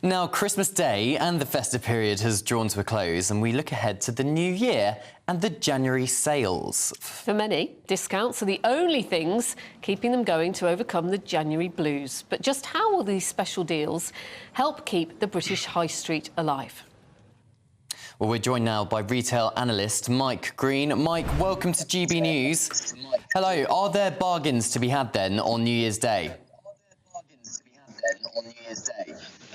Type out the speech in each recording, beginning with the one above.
Now, Christmas Day and the festive period has drawn to a close, and we look ahead to the new year and the January sales. For many, discounts are the only things keeping them going to overcome the January blues. But just how will these special deals help keep the British High Street alive? Well, we're joined now by retail analyst Mike Greene. Mike, welcome to GB News. Hello, are there bargains to be had then on New Year's Day?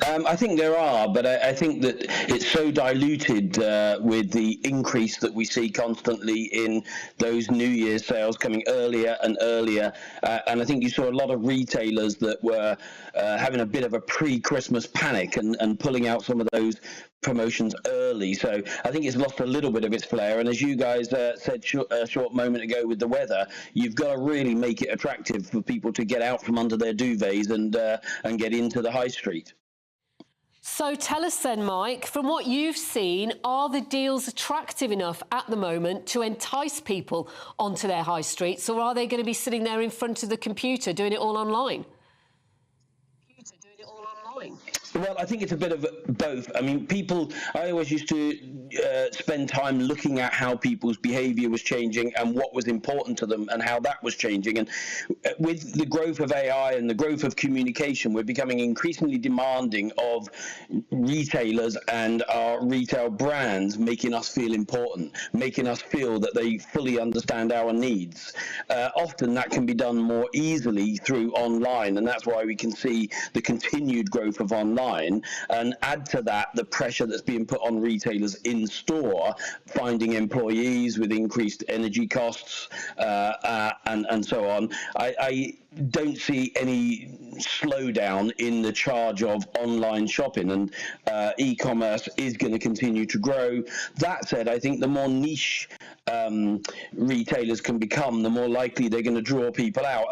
I think there are, but I think that it's so diluted with the increase that we see constantly in those New Year's sales coming earlier and earlier. And I think you saw a lot of retailers that were having a bit of a pre-Christmas panic and pulling out some of those promotions early. So I think it's lost a little bit of its flair. And as you guys said a short moment ago with the weather, you've got to really make it attractive for people to get out from under their duvets and get into the high street. So tell us then, Mike, from what you've seen, are the deals attractive enough at the moment to entice people onto their high streets, or are they going to be sitting there in front of the computer doing it all online? Well, I think it's a bit of both. I mean, I always used to spend time looking at how people's behavior was changing and what was important to them and how that was changing. And with the growth of AI and the growth of communication, we're becoming increasingly demanding of retailers and our retail brands, making us feel important, making us feel that they fully understand our needs. Often that can be done more easily through online, and that's why we can see the continued growth of online. And add to that the pressure that's being put on retailers in store, finding employees with increased energy costs and so on. I don't see any slowdown in the charge of online shopping, and e-commerce is going to continue to grow. That said, I think the more niche retailers can become, the more likely they're going to draw people out.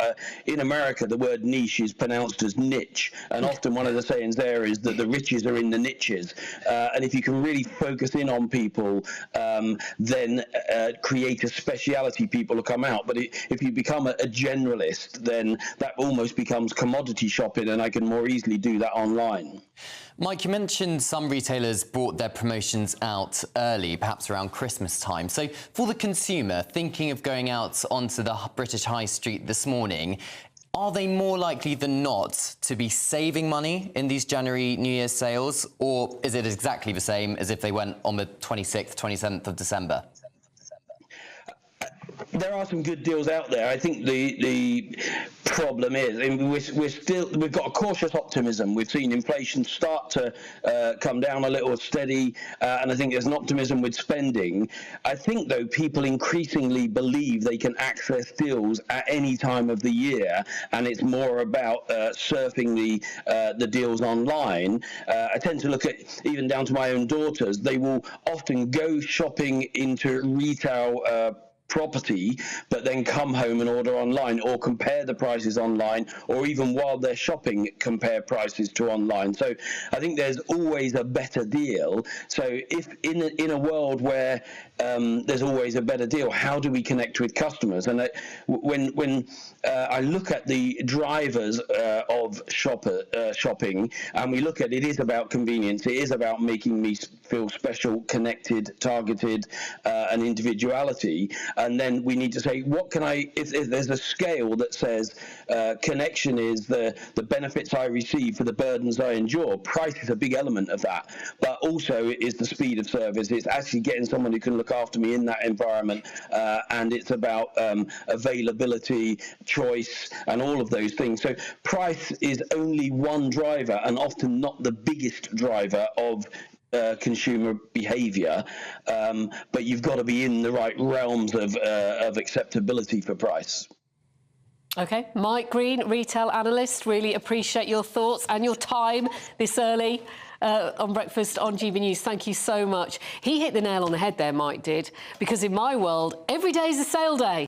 In America, the word niche is pronounced as niche, and often one of the sayings there is that the riches are in the niches. And if you can really focus in on people, then create a speciality, people will come out. But if you become a generalist, then that almost becomes commodity shopping, and I can more easily do that online. Mike, you mentioned some retailers brought their promotions out early, perhaps around Christmas time. So for the consumer thinking of going out onto the British High Street this morning, are they more likely than not to be saving money in these January New Year's sales, or is it exactly the same as if they went on the 26th, 27th of December? There are some good deals out there. I think the problem is, I mean, we've got a cautious optimism. We've seen inflation start to come down a little, steady, and I think there's an optimism with spending. I think, though, people increasingly believe they can access deals at any time of the year, and it's more about surfing the deals online. I tend to look at, even down to my own daughters, they will often go shopping into retail property, but then come home and order online, or compare the prices online, or even while they're shopping, compare prices to online. So I think there's always a better deal. So if in a world where there's always a better deal, how do we connect with customers? And when I look at the drivers of shopping, and we look at it is about convenience, it is about making me feel special, connected, targeted, and individuality. And then we need to say, what can if there's a scale that says connection is the benefits I receive for the burdens I endure. Price is a big element of that, but also it is the speed of service. It's actually getting someone who can look after me in that environment, and it's about availability, choice, and all of those things. So price is only one driver, and often not the biggest driver of consumer behavior, but you've got to be in the right realms of acceptability for price. OK, Mike Greene, retail analyst, really appreciate your thoughts and your time this early on Breakfast on GB News. Thank you so much. He hit the nail on the head there, Mike did, because in my world, every day is a sale day.